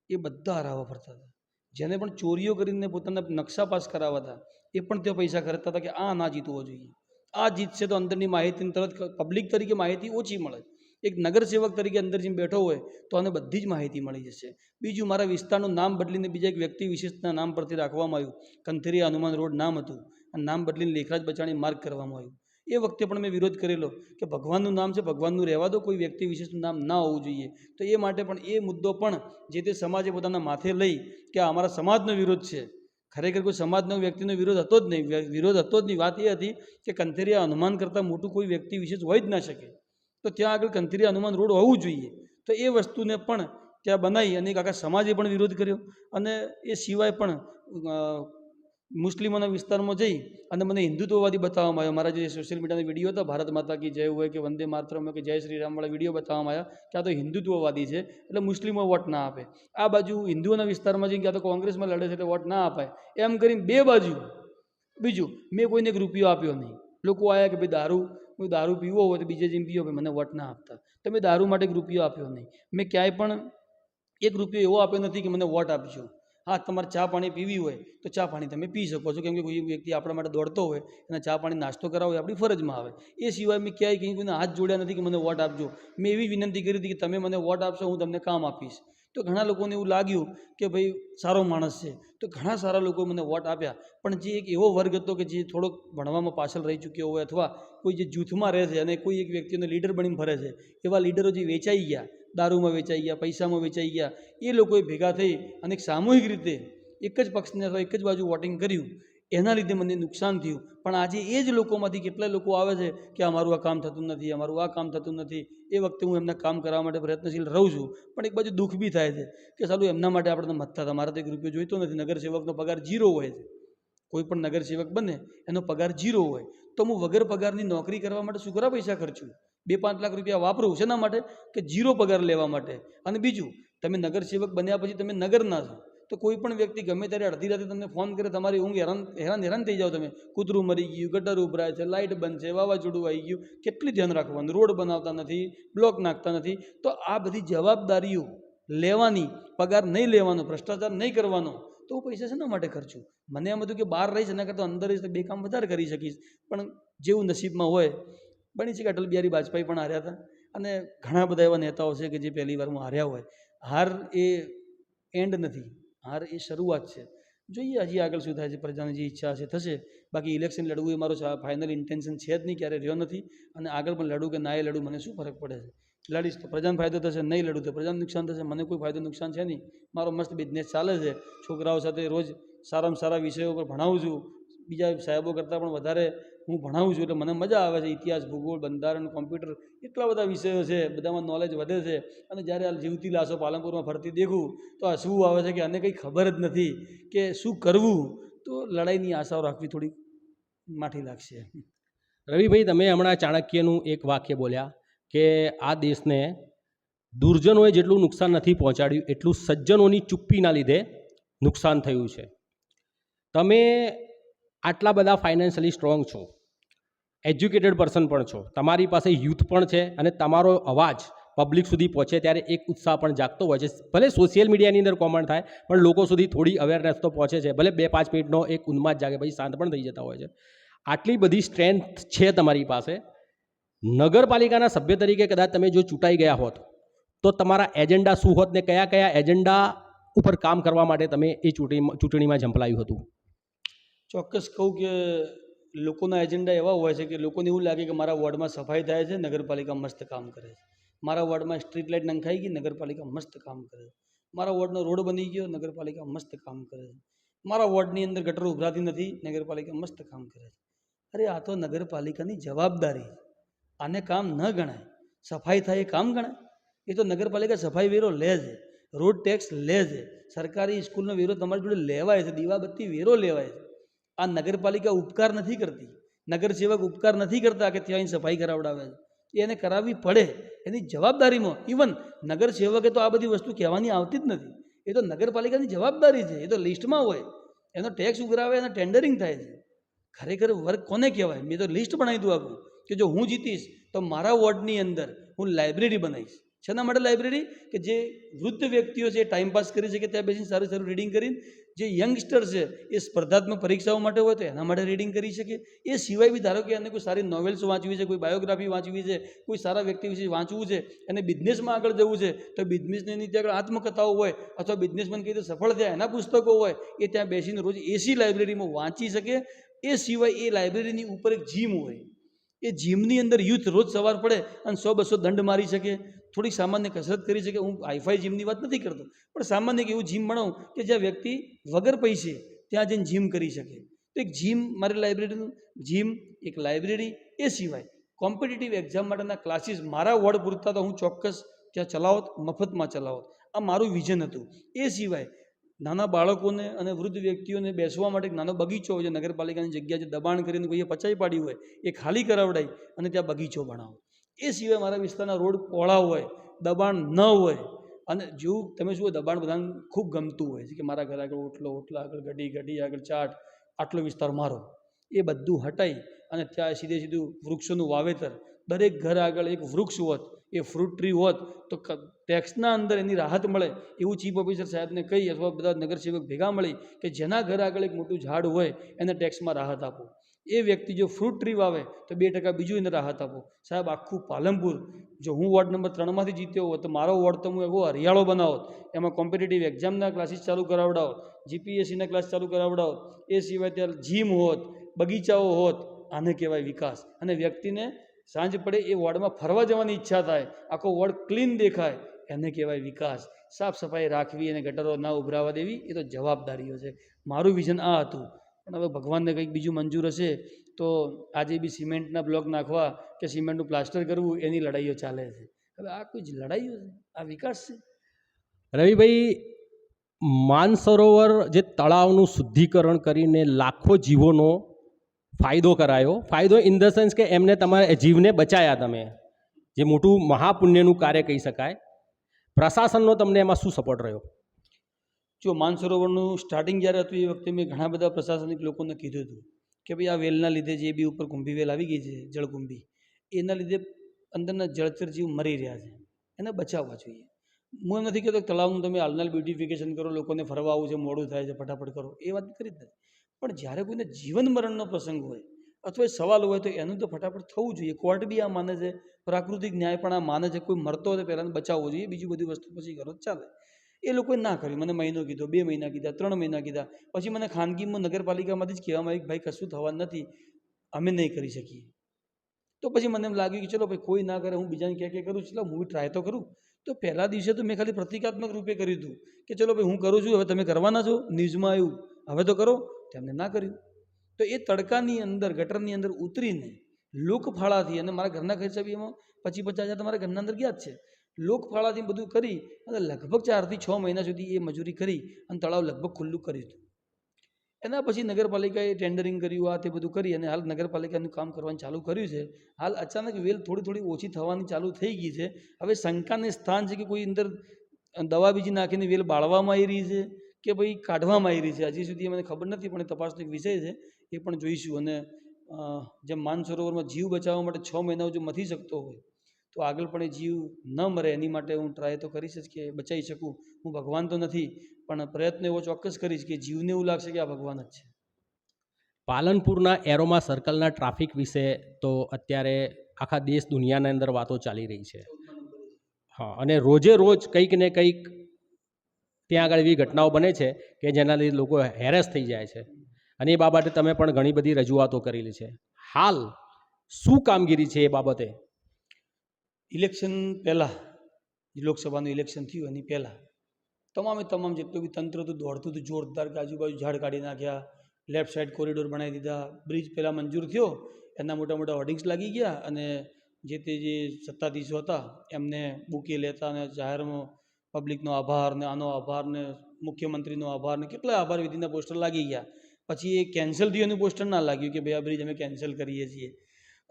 એ બધા હરાવવા ફરતા હતા. જેને પણ ચોરીઓ કરીને પોતાના નકશા પાસ કરાવવા હતા એ પણ તે પૈસા ખર્ચતા હતા કે આ ના જીતવો જોઈએ, આ જીતશે તો અંદરની માહિતીની તરત પબ્લિક તરીકે માહિતી ઓછી મળે. એક નગરસેવક તરીકે અંદર જેમ બેઠો હોય તો આને બધી જ માહિતી મળી જશે. બીજું, મારા વિસ્તારનું નામ બદલીને બીજા એક વ્યક્તિ વિશેષના નામ પરથી રાખવામાં આવ્યું. કંથેરિયા હનુમાન રોડ નામ હતું અને નામ બદલીને લેખરાજ બચાણી માર્ગ કરવામાં આવ્યું. એ વખતે પણ મેં વિરોધ કરેલો કે ભગવાનનું નામ છે, ભગવાનનું રહેવા દો, કોઈ વ્યક્તિ વિશેષનું નામ ના હોવું જોઈએ. તો એ માટે પણ એ મુદ્દો પણ જે તે સમાજે પોતાના માથે લઈ કે અમારા સમાજનો વિરોધ છે. ખરેખર કોઈ સમાજનો વ્યક્તિનો વિરોધ હતો જ નહીં. વાત એ હતી કે કંથેરિયા હનુમાન કરતાં મોટું કોઈ વ્યક્તિ વિશેષ હોઈ જ ના શકે, તો ત્યાં આગળ કંથેરિયા હનુમાન રોડ હોવું જોઈએ. તો એ વસ્તુને પણ ત્યાં બનાવી અને એક આખા સમાજે પણ વિરોધ કર્યો. અને એ સિવાય પણ મુસ્લિમોના વિસ્તારમાં જઈ અને મને હિન્દુત્વવાદી બતાવવામાં આવ્યો. મારા જે સોશિયલ મીડિયાના વિડીયો હતા, ભારત માતા કી જય હોય કે વંદે માતરમ હોય કે જય શ્રી રામવાળા વિડીયો બતાવવામાં આવ્યા કે આ તો હિન્દુત્વવાદી છે એટલે મુસ્લિમો વોટ ના આપે. આ બાજુ હિન્દુઓના વિસ્તારમાં જઈને કે આ તો કોંગ્રેસમાં લડે છે એટલે વોટ ના અપાય, એમ કરીને બે બાજુ. બીજું, મેં કોઈને એક રૂપિયો આપ્યો નહીં. લોકો આવ્યા કે ભાઈ દારૂ પીવો હોય તો બીજે જઈને પીવો, ભાઈ મને વોટ ના આપતા. તો મેં દારૂ માટે એક રૂપિયો આપ્યો નહીં. મેં ક્યાંય પણ એક રૂપિયો એવો આપ્યો નથી કે મને વોટ આપજો. હા, તમારે ચા પાણી પીવી હોય તો ચા પાણી તમે પી શકો છો, કેમ કે કોઈ વ્યક્તિ આપણા માટે દોડતો હોય અને ચા પાણી નાસ્તો કરાવો એ આપણી ફરજમાં આવે. એ સિવાય મેં ક્યાંય કંઈ કોઈને હાથ જોડ્યા નથી કે મને વોટ આપજો. મેં એવી વિનંતી કરી હતી કે તમે મને વોટ આપશો, હું તમને કામ આપીશ. તો ઘણા લોકોને એવું લાગ્યું કે ભાઈ સારો માણસ છે, તો ઘણા સારા લોકો મને વોટ આપ્યા. પણ જે એક એવો વર્ગ હતો કે જે થોડોક ભણવામાં પાછળ રહી ચૂક્યો હોય અથવા કોઈ જે જૂથમાં રહે છે અને કોઈ એક વ્યક્તિને લીડર બનીને ફરે છે, એવા લીડરો જે વેચાઈ ગયા, દારૂમાં વેચાઈ ગયા, પૈસામાં વેચાઈ ગયા, એ લોકોએ ભેગા થઈ અને એક સામૂહિક રીતે એક જ પક્ષને અથવા એક જ બાજુ વોટિંગ કર્યું. એના લીધે મને નુકસાન થયું. પણ આજે એ જ લોકોમાંથી કેટલાય લોકો આવે છે કે અમારું આ કામ થતું નથી, અમારું આ કામ થતું નથી. એ વખતે હું એમના કામ કરવા માટે પ્રયત્નશીલ રહું છું. પણ એક બાજુ દુઃખ બી થાય છે કે સાલું એમના માટે આપણે મતતા હતા. મારે તો 1 રૂપિયો જોઈતો નથી. નગરસેવકનો પગાર 0 હોય છે. કોઈ પણ નગરસેવક બને એનો પગાર 0 હોય તો હું વગર પગારની નોકરી કરવા માટે શું કરવા પૈસા ખર્ચું? 2-5 લાખ રૂપિયા વાપરું શેના માટે? કે 0 પગાર લેવા માટે. અને બીજું, તમે નગરસેવક બન્યા પછી તમે નગરના છો તો કોઈ પણ વ્યક્તિ ગમે ત્યારે અડધી રાતે તમને ફોન કરે, તમારી ઊંઘ હેરાન થઈ જાઓ. તમે કૂતરું મરી ગયું, ગટર ઉભરાય છે, લાઇટ બંધ છે, વાવાઝોડું આવી ગયું, કેટલી ધ્યાન રાખવાનું, રોડ બનાવતા નથી, બ્લોક નાખતા નથી. તો આ બધી જવાબદારીઓ લેવાની, પગાર નહીં લેવાનો, ભ્રષ્ટાચાર નહીં કરવાનો, તો હું પૈસા શેના માટે ખર્ચું? મને એમ હતું કે બહાર રહીશ એના કરતાં અંદર રહીશ તો બે કામ વધારે કરી શકીશ, પણ જેવું નસીબમાં હોય. બની છે કે અટલ બિહારી વાજપેયી પણ હાર્યા હતા, અને ઘણા બધા એવા નેતાઓ છે કે જે પહેલી વારમાં હાર્યા હોય. હાર એ એન્ડ નથી, હાર એ શરૂઆત છે. જોઈએ હજી આગળ શું થાય છે, પ્રજાની જે ઈચ્છા છે થશે. બાકી ઇલેક્શન લડવું એ મારો ફાઇનલ ઇન્ટેન્શન છે જ નહીં, ક્યારે રહ્યો નથી, અને આગળ પણ લડું કે ના એ લડું મને શું ફરક પડે છે. લડીશ તો પ્રજાને ફાયદો થશે, નહીં લડું તો પ્રજાને નુકસાન થશે, મને કોઈ ફાયદો નુકસાન છે નહીં. મારો મસ્ત બિઝનેસ ચાલે છે, છોકરાઓ સાથે રોજ સારામાં સારા વિષયો પર ભણાવું છું, બીજા સાહેબો કરતાં પણ વધારે હું ભણાવું છું, એટલે મને મજા આવે છે. ઇતિહાસ, ભૂગોળ, બંધારણ, કોમ્પ્યુટર, એટલા બધા વિષયો છે, બધામાં નોલેજ વધે છે. અને જ્યારે આ જીવતી લાશો પાલનપુરમાં ફરતી દેખું તો હસવું આવે છે કે આને કંઈ ખબર જ નથી કે શું કરવું. તો લડાઈની આશાઓ રાખવી થોડી માઠી લાગશે. રવિભાઈ, તમે હમણાં ચાણક્યનું એક વાક્ય બોલ્યા કે આ દેશને દુર્જનોએ જેટલું નુકસાન નથી પહોંચાડ્યું એટલું સજ્જનોની ચુપ્પીના લીધે નુકસાન થયું છે. તમે આટલા બધા ફાઇનાન્શિયલી સ્ટ્રોંગ છો, એજ્યુકેટેડ પર્સન પણ છો, તમારી પાસે યુથ પણ છે, અને તમારો અવાજ પબ્લિક સુધી પહોંચે ત્યારે એક ઉત્સાહ પણ જાગતો હોય છે. ભલે સોશિયલ મીડિયાની અંદર કોમેન્ટ થાય, પણ લોકો સુધી થોડી અવેરનેસ તો પહોંચે છે. ભલે 2-5 મિનિટનો એક ઉન્માદ જાગે, પછી શાંત પણ થઈ જતા હોય છે. આટલી બધી સ્ટ્રેન્થ છે તમારી પાસે. નગરપાલિકાના સભ્ય તરીકે કદાચ તમે જો ચૂંટાઈ ગયા હોત તો તમારા એજન્ડા શું હોત ને કયા કયા એજન્ડા ઉપર કામ કરવા માટે તમે એ ચૂંટણીમાં ઝંપલાયું હતું? ચોક્કસ કહું કે લોકોના એજન્ડા એવા હોય છે કે લોકોને એવું લાગે કે મારા વોર્ડમાં સફાઈ થાય છે, નગરપાલિકા મસ્ત કામ કરે છે. મારા વોર્ડમાં સ્ટ્રીટ લાઇટ નંખાઈ ગઈ, નગરપાલિકા મસ્ત કામ કરે છે. મારા વોર્ડનો રોડ બની ગયો, નગરપાલિકા મસ્ત કામ કરે છે. મારા વોર્ડની અંદર ગટરો ઉભરાતી નથી, નગરપાલિકા મસ્ત કામ કરે છે. અરે આ તો નગરપાલિકાની જવાબદારી, આને કામ ન ગણાય. સફાઈ થાય એ કામ ગણાય? એ તો નગરપાલિકા સફાઈ વેરો લે છે, રોડ ટેક્સ લે છે, સરકારી સ્કૂલનો વેરો તમારી જોડે લેવાય છે, દીવાબત્તી વેરો લેવાય છે. આ નગરપાલિકા ઉપકાર નથી કરતી, નગરસેવક ઉપકાર નથી કરતા કે ત્યાં સફાઈ કરાવડાવે છે. એને કરાવવી પડે, એની જવાબદારીમાં. ઇવન નગરસેવકે તો આ બધી વસ્તુ કહેવાની આવતી જ નથી. એ તો નગરપાલિકાની જવાબદારી છે, એ તો લિસ્ટમાં હોય, એનો ટેક્સ ઉઘરાવે, એનો ટેન્ડરિંગ થાય છે. ખરેખર વર્ક કોને કહેવાય? મેં તો લિસ્ટ બનાવી દઉં આખું કે જો હું જીતીશ તો મારા વોર્ડની અંદર હું લાઇબ્રેરી બનાવીશ. શેના માટે લાઇબ્રેરી? કે જે વૃદ્ધ વ્યક્તિઓ છે એ ટાઈમપાસ કરી શકે, ત્યાં બેસીને સારું સારું રીડિંગ કરીને. જે યંગસ્ટર છે એ સ્પર્ધાત્મક પરીક્ષાઓ માટે હોય તો એના માટે રીડિંગ કરી શકે. એ સિવાય બી ધારો કે એને કોઈ સારી નોવેલ્સ વાંચવી છે, કોઈ બાયોગ્રાફી વાંચવી છે, કોઈ સારા વ્યક્તિ વિશે વાંચવું છે, અને બિઝનેસમાં આગળ જવું છે તો બિઝનેસની નીચે આગળ આત્મકથાઓ હોય, અથવા બિઝનેસમેન કઈ રીતે સફળ થયા એના પુસ્તકો હોય, એ ત્યાં બેસીને રોજ એસી લાઇબ્રેરીમાં વાંચી શકે. એ સિવાય એ લાઇબ્રેરીની ઉપર એક જીમ હોય, એ જીમની અંદર યુથ રોજ સવાર પડે અને 100-200 દંડ મારી શકે, થોડી સામાન્ય કસરત કરી શકે. હું હાઈફાઈ જીમની વાત નથી કરતો, પણ સામાન્ય એક એવું જીમ બનાવું કે જ્યાં વ્યક્તિ વગર પૈસે ત્યાં જઈને જીમ કરી શકે. તો એક જીમ, મારી લાઇબ્રેરીનું જીમ, એક લાઇબ્રેરી. એ સિવાય કોમ્પિટિટિવ એક્ઝામ માટેના ક્લાસીસ મારા વોર્ડ પૂરતા તો હું ચોક્કસ ત્યાં ચલાવત, મફતમાં ચલાવત. આ મારું વિઝન હતું. એ સિવાય નાના બાળકોને અને વૃદ્ધ વ્યક્તિઓને બેસવા માટે એક નાનો બગીચો હોય છે, નગરપાલિકાની જગ્યા જે દબાણ કરીને કોઈએ પચાવી પાડી હોય એ ખાલી કરાવડાવી અને ત્યાં બગીચો બનાવો. એ સિવાય મારા વિસ્તારના રોડ પહોળા હોય, દબાણ ન હોય. અને જેવું તમે શું, દબાણ બધાને ખૂબ ગમતું હોય છે કે મારા ઘર આગળ ઓટલા આગળ ગડી આગળ ચાટ, આટલો વિસ્તાર મારો. એ બધું હટાઈ અને ત્યાં સીધું વૃક્ષોનું વાવેતર. દરેક ઘર આગળ એક વૃક્ષ હોત, એ ફ્રૂટ ટ્રી હોત તો ટેક્સના અંદર એની રાહત મળે. એવું ચીફ ઓફિસર સાહેબને કહી, અથવા બધા નગરસેવક ભેગા મળી કે જેના ઘર આગળ એક મોટું ઝાડ હોય એને ટેક્સમાં રાહત આપો. એ વ્યક્તિ જો ફ્રૂટ ટ્રી વાવે તો 2% બીજું એને રાહત આપો. સાહેબ આખું પાલનપુર, જો હું વોર્ડ નંબર 3માંથી જીત્યો હોત તો મારો વોર્ડ તો હું એવો હરિયાળો બનાવત. એમાં કોમ્પિટિટિવ એક્ઝામના ક્લાસીસ ચાલુ કરાવડાવત, જીપીએસસીના ક્લાસ ચાલુ કરાવડાવત. એ સિવાય ત્યાં જીમ હોત, બગીચાઓ હોત. આને કહેવાય વિકાસ. અને વ્યક્તિને સાંજ પડે એ વોર્ડમાં ફરવા જવાની ઈચ્છા થાય, આખો વોર્ડ ક્લીન દેખાય, એને કહેવાય વિકાસ. સાફ સફાઈ રાખવી અને ગટરો ના ઉભરાવા દેવી એ તો જવાબદારીઓ છે. મારું વિઝન આ હતું. પણ હવે ભગવાનને કંઈક બીજું મંજૂર હશે તો આજે બી સિમેન્ટના બ્લોક નાખવા કે સિમેન્ટનું પ્લાસ્ટર કરવું એની લડાઈઓ ચાલે છે. હવે આ કોઈ લડાઈઓ છે? આ વિકાસ છે? રવિભાઈ, માનસરોવર જે તળાવનું શુદ્ધિકરણ કરીને લાખો જીવોનો ફાયદો કરાયો, ફાયદો ઇન ધ સેન્સ કે એમને તમારા જીવને બચાયા, તમે જે મોટું મહાપુણ્યનું કાર્ય કહી શકાય. પ્રશાસનનો તમને એમાં શું સપોર્ટ રહ્યો? જો માનસરોવરનું સ્ટાર્ટિંગ જ્યારે હતું એ વખતે મેં ઘણા બધા પ્રશાસનિક લોકોને કીધું હતું કે ભાઈ આ વેલના લીધે જે બી ઉપર કુંભી વેલ આવી ગઈ છે, જળકુંભી, એના લીધે અંદરના જળચર જીવ મરી રહ્યા છે, એને બચાવવા જોઈએ. હું એમ નથી કહેતો કે તળાવનું તમે હાલનાલ બ્યુટિફિકેશન કરો, લોકોને ફરવા આવું છે, મોડું થાય છે, ફટાફટ કરો, એ વાત કરી જ નથી. પણ જ્યારે કોઈને જીવન મરણનો પ્રસંગ હોય અથવા એ સવાલ હોય તો એનું તો ફટાફટ થવું જોઈએ. કોર્ટ બી આ માને છે, પ્રાકૃતિક ન્યાય પણ આ માને છે. કોઈ મરતો હોય તો પહેલાં બચાવવો જોઈએ, બીજી બધી વસ્તુ પછી કરો તો ચાલે. એ લોકોએ ના કર્યું. મને મહિનો કીધો, 2 મહિના કીધા, 3 મહિના કીધા. પછી મને ખાનગીમાં નગરપાલિકામાંથી જ કહેવામાં આવ્યું કે ભાઈ કશું થવાનું નથી, અમે નહીં કરી શકીએ. તો પછી મને એમ લાગ્યું કે ચલો ભાઈ કોઈ ના કરે, હું બીજાને ક્યાં કરું, ચલો હું ટ્રાય તો કરું. તો પહેલા દિવસે તો મેં ખાલી પ્રતિકાત્મક રૂપે કર્યું હતું કે ચલો ભાઈ હું કરું છું, હવે તમે કરવાના છો, ન્યૂઝમાં આવ્યું, હવે તો કરો. તેમને ના કર્યું. તો એ તડકાની અંદર, ગટરની અંદર ઉતરીને લોકફાળાથી, અને મારા ઘરના ખર્ચા બી એમાં 25,000 તમારા ઘરના અંદર ગયા જ છે, લોકફાળાથી બધું કરી અને લગભગ 4 થી 6 મહિના સુધી એ મજૂરી કરી અને તળાવ લગભગ ખુલ્લું કર્યું હતું. એના પછી નગરપાલિકાએ ટેન્ડરિંગ કર્યું, આ તે બધું કરી અને હાલ નગરપાલિકાનું કામ કરવાનું ચાલુ કર્યું છે. હાલ અચાનક વેલ થોડી ઓછી થવાની ચાલુ થઈ ગઈ છે. હવે શંકાને સ્થાન છે કે કોઈ અંદર દવા બીજી નાખીને વેલ બાળવામાં આવી રહી છે કે ભાઈ કાઢવામાં આવી રહી છે, હજી સુધી મને ખબર નથી, પણ એ તપાસનો એક વિષય છે, એ પણ જોઈશું. અને જેમ માનસરોવરમાં જીવ બચાવવા માટે 6 મહિનાઓ જો મથી શકતો હોય તો આગળ પણ એ જીવ ન મરે એની માટે હું ટ્રાય તો કરીશ જ કે બચાવી શકું. હું ભગવાન તો નથી, પણ પ્રયત્ન એવો ચોક્કસ કરીશ કે જીવને એવું લાગશે કે આ ભગવાન જ છે. પાલનપુરના એરોમા સર્કલના ટ્રાફિક વિશે તો અત્યારે આખા દેશ દુનિયાના અંદર વાતો ચાલી રહી છે. હા, અને રોજે રોજ કંઈક ને કંઈક ત્યાં આગળ એવી ઘટનાઓ બને છે કે જેના લીધે લોકો હેરેસ થઈ જાય છે. અને એ બાબતે તમે પણ ઘણી બધી રજૂઆતો કરેલી છે. હાલ શું કામગીરી છે એ બાબતે? ઇલેક્શન પહેલાં, લોકસભાનું ઇલેક્શન થયું એની પહેલાં તમામ જેટલું બી તંત્ર હતું દોડતું હતું જોરદાર, કે આજુબાજુ ઝાડ કાઢી નાખ્યા, લેફ્ટ સાઈડ કોરિડોર બનાવી દીધા, બ્રિજ પહેલાં મંજૂર થયો, એના મોટા હોર્ડિંગ્સ લાગી ગયા, અને જે સત્તાધીશો હતા એમને બુકે લેતા અને જાહેરમાં પબ્લિકનો આભાર ને આનો આભાર ને મુખ્યમંત્રીનો આભાર ને કેટલા આભાર વિધિના પોસ્ટર લાગી ગયા. પછી એ કેન્સલ થયું, એનું પોસ્ટર ના લાગ્યું કે ભાઈ આ બ્રિજ અમે કેન્સલ કરીએ છીએ.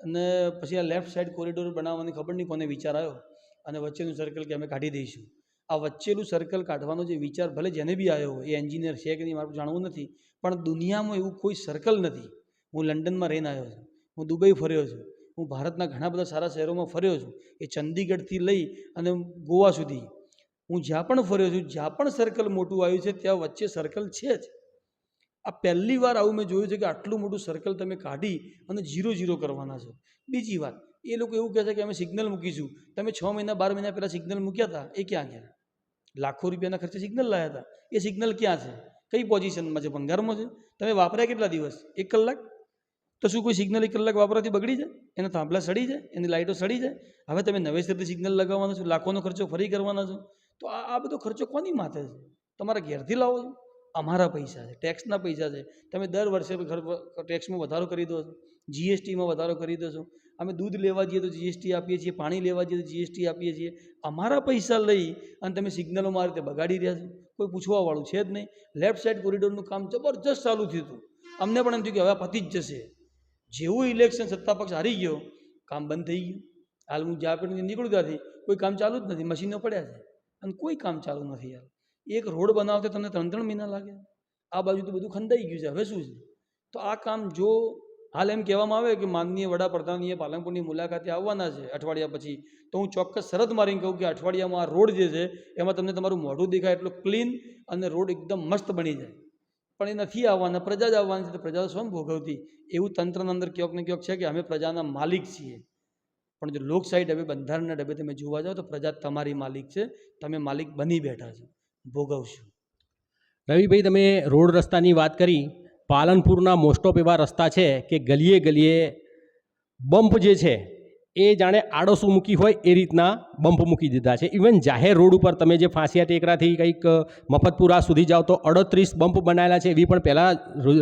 અને પછી આ લેફ્ટ સાઈડ કોરિડોર બનાવવાની ખબર નહીં કોને વિચાર આવ્યો, અને વચ્ચેનું સર્કલ કે અમે કાઢી દઈશું. આ વચ્ચેનું સર્કલ કાઢવાનો જે વિચાર ભલે જેને બી આવ્યો હોય, એ એન્જિનિયર છે કે નહીં મારું જાણવું નથી, પણ દુનિયામાં એવું કોઈ સર્કલ નથી. હું લંડનમાં રહીને આવ્યો છું, હું દુબઈ ફર્યો છું, હું ભારતના ઘણા બધા સારા શહેરોમાં ફર્યો છું, એ ચંદીગઢથી લઈ અને ગોવા સુધી હું જ્યાં પણ ફર્યો છું, જ્યાં પણ સર્કલ મોટું આવ્યું છે ત્યાં વચ્ચે સર્કલ છે જ. આ પહેલી વાર આવું મેં જોયું છે કે આટલું મોટું સર્કલ તમે કાઢી અને 0-0 કરવાના છો. બીજી વાત, એ લોકો એવું કહે છે કે અમે સિગ્નલ મૂકીશું. તમે 6 મહિના 12 મહિના પહેલાં સિગ્નલ મૂક્યા હતા, એ ક્યાં ગયા? લાખો રૂપિયાના ખર્ચે સિગ્નલ લાવ્યા હતા, એ સિગ્નલ ક્યાં છે? કઈ પોઝિશનમાં છે? ભંગારમાં છે? તમે વાપર્યા કેટલા દિવસ? 1 કલાક? તો શું કોઈ સિગ્નલ 1 કલાક વાપરવાથી બગડી જાય? એના થાંભલા સડી જાય? એની લાઇટો સડી જાય? હવે તમે નવેસરથી સિગ્નલ લગાવવાનો છો, લાખોનો ખર્ચો ફરી કરવાના છો. તો આ બધો ખર્ચો કોની માથે છે? તમારા ઘેરથી લાવો છો? અમારા પૈસા છે, ટેક્સના પૈસા છે. તમે દર વર્ષે ટેક્સમાં વધારો કરી દો છો, જીએસટીમાં વધારો કરી દો છો. અમે દૂધ લેવા જઈએ તો જીએસટી આપીએ છીએ, પાણી લેવા જઈએ તો જીએસટી આપીએ છીએ. અમારા પૈસા લઈ અને તમે સિગ્નલોમાં આ રીતે બગાડી રહ્યા છો. કોઈ પૂછવાવાળું છે જ નહીં. લેફ્ટ સાઈડ કોરિડોરનું કામ જબરજસ્ત ચાલુ થયું હતું. અમને પણ એમ થયું કે હવે પતી જ જશે. જેવું ઇલેક્શન સત્તા પક્ષ હારી ગયો, કામ બંધ થઈ ગયું. હાલ હું જ્યાં પણ નીકળું ત્યાંથી કોઈ કામ ચાલુ જ નથી, મશીનો પડ્યા છે અને કોઈ કામ ચાલુ નથી. યાર, એક રોડ બનાવতে તમને 3-3 મહિના લાગે. આ બાજુ તો બધું ખંડાઈ ગયું છે. હવે શું છે? તો આ કામ જો હાલ એમ કહેવામાં આવે કે માનનીય વડાપ્રધાનીએ પાલનપુરની મુલાકાતે આવવાના છે અઠવાડિયા પછી, તો હું ચોક્કસ શરત મારીને કહું કે અઠવાડિયામાં આ રોડ જે છે એમાં તમને તમારું મોઢું દેખાય એટલું ક્લીન અને રોડ એકદમ મસ્ત બની જાય. પણ એ નથી આવવાના, પ્રજા જ આવવાની છે, તો પ્રજા તો સ્વયં ભોગવતી. એવું તંત્રના અંદર ક્યાંક ને ક્યાંક છે કે અમે પ્રજાના માલિક છીએ. પણ જો લોકશાહી ઢબે, બંધારણના ઢબે તમે જોવા જાઓ તો પ્રજા તમારી માલિક છે. તમે માલિક બની બેઠા છો, ભોગવશું. રવિભાઈ, તમે રોડ રસ્તાની વાત કરી. પાલનપુરના મોસ્ટ ઓફ એવા રસ્તા છે કે ગલીએ ગલીએ બમ્પ જે છે એ જાણે આડોશું મૂકી હોય એ રીતના બમ્પ મૂકી દીધા છે. ઇવન જાહેર રોડ ઉપર તમે જે ફાંસિયા ટેકરાથી કંઈક મફતપુરા સુધી જાઓ તો 38 બમ્પ બનાવેલા છે, એવી પણ પહેલાં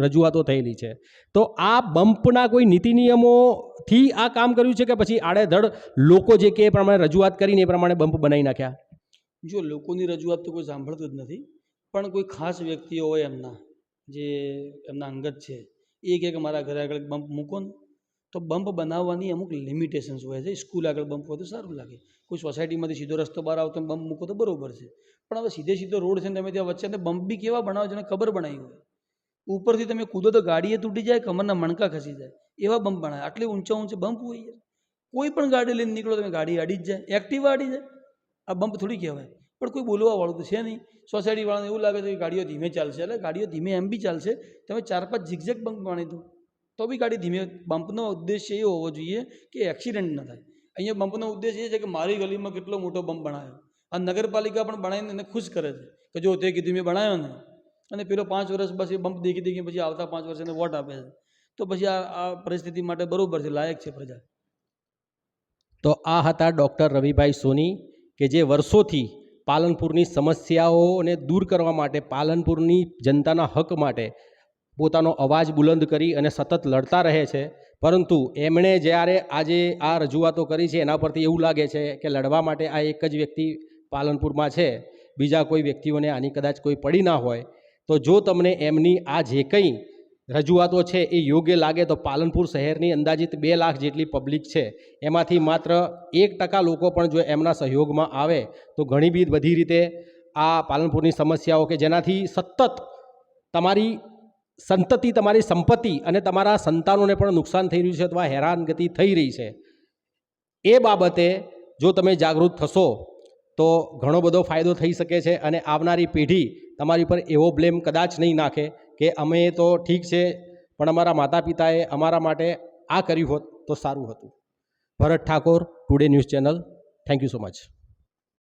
રજૂઆતો થયેલી છે. તો આ બમ્પના કોઈ નીતિ નિયમોથી આ કામ કર્યું છે કે પછી આડેધડ લોકો જે કે એ પ્રમાણે રજૂઆત કરીને એ પ્રમાણે બમ્પ બનાવી નાખ્યા? જો લોકોની રજૂઆત તો કોઈ સાંભળતું જ નથી, પણ કોઈ ખાસ વ્યક્તિઓ હોય એમના જે એમના અંગત છે, એ કહે કે મારા ઘરે આગળ બમ્પ મૂકો ને, તો બમ્પ બનાવવાની અમુક લિમિટેશન્સ હોય છે. સ્કૂલ આગળ બમ્પ હોય તો સારું લાગે, કોઈ સોસાયટીમાંથી સીધો રસ્તો બહાર આવતો બમ્પ મૂકો તો બરોબર છે. પણ હવે સીધો રોડ છે ને તમે ત્યાં વચ્ચે બમ્પ બી કેવા બનાવો છો ને ખબર બનાવી હોય. ઉપરથી તમે કૂદો તો ગાડીએ તૂટી જાય, કમરના મણકા ખસી જાય, એવા બમ્પ બનાવે. આટલી ઊંચા બમ્પ હોય. કોઈ પણ ગાડી લઈને નીકળો તમે ગાડી અડી જ જાય, એક્ટિવા અડી જાય. આ બમ્પ થોડી કહેવાય. પણ કોઈ બોલવાવાળું તો છે નહીં. સોસાયટીવાળાને એવું લાગે છે કે ગાડીઓ ધીમે ચાલશે, એટલે ગાડીઓ ધીમે એમ બી ચાલશે, તમે 4-5 ઝિગઝેગ બમ્પ માણી દો તો બી ગાડી ધીમે. બમ્પનો ઉદ્દેશ્ય એ હોવો જોઈએ કે એક્સિડન્ટ ન થાય. અહીંયા બમ્પનો ઉદ્દેશ એ છે કે મારી ગલીમાં કેટલો મોટો બમ્પ બનાવ્યો, આ નગરપાલિકા પણ બનાવીને એને ખુશ કરે છે કે જો તે કીધું મેં બનાવ્યો ને, અને પેલો 5 વર્ષ બસ એ બમ્પ દેખી પછી આવતા 5 વર્ષ એને વોટ આપે છે. તો પછી આ પરિસ્થિતિ માટે બરાબર છે, લાયક છે પ્રજા. તો આ હતા ડૉક્ટર રવિભાઈ સોની કે જે વર્ષોથી પાલનપુરની સમસ્યાઓને દૂર કરવા માટે, પાલનપુરની જનતાના હક માટે પોતાનો અવાજ બુલંદ કરી અને સતત લડતા રહે છે. પરંતુ એમણે જ્યારે આજે આ રજૂઆતો કરી છે એના પરથી એવું લાગે છે કે લડવા માટે આ એક જ વ્યક્તિ પાલનપુરમાં છે, બીજા કોઈ વ્યક્તિઓને આની કદાચ કોઈ પડી ના હોય. તો જો તમને એમની આ જે કંઈ રજૂઆતો છે એ યોગ્ય લાગે તો પાલનપુર શહેરની અંદાજિત 2 લાખ જેટલી પબ્લિક છે, એમાંથી માત્ર 1% લોકો પણ જો એમના સહયોગમાં આવે તો ઘણી બધી રીતે આ પાલનપુરની સમસ્યાઓ કે જેનાથી સતત તમારી સંતતિ, તમારી સંપત્તિ અને તમારા સંતાનોને પણ નુકસાન થઈ રહ્યું છે અથવા હેરાનગતિ થઈ રહી છે, એ બાબતે જો તમે જાગૃત થશો તો ઘણો બધો ફાયદો થઈ શકે છે. અને આવનારી પેઢી તમારી પર એવો બ્લેમ કદાચ નહીં નાખે કે અમે તો ઠીક છે પણ અમારા માતા પિતાએ અમારા માટે આ કર્યું હોત તો સારું હતું. Bharat Thakor, today news channel. Thank you so much.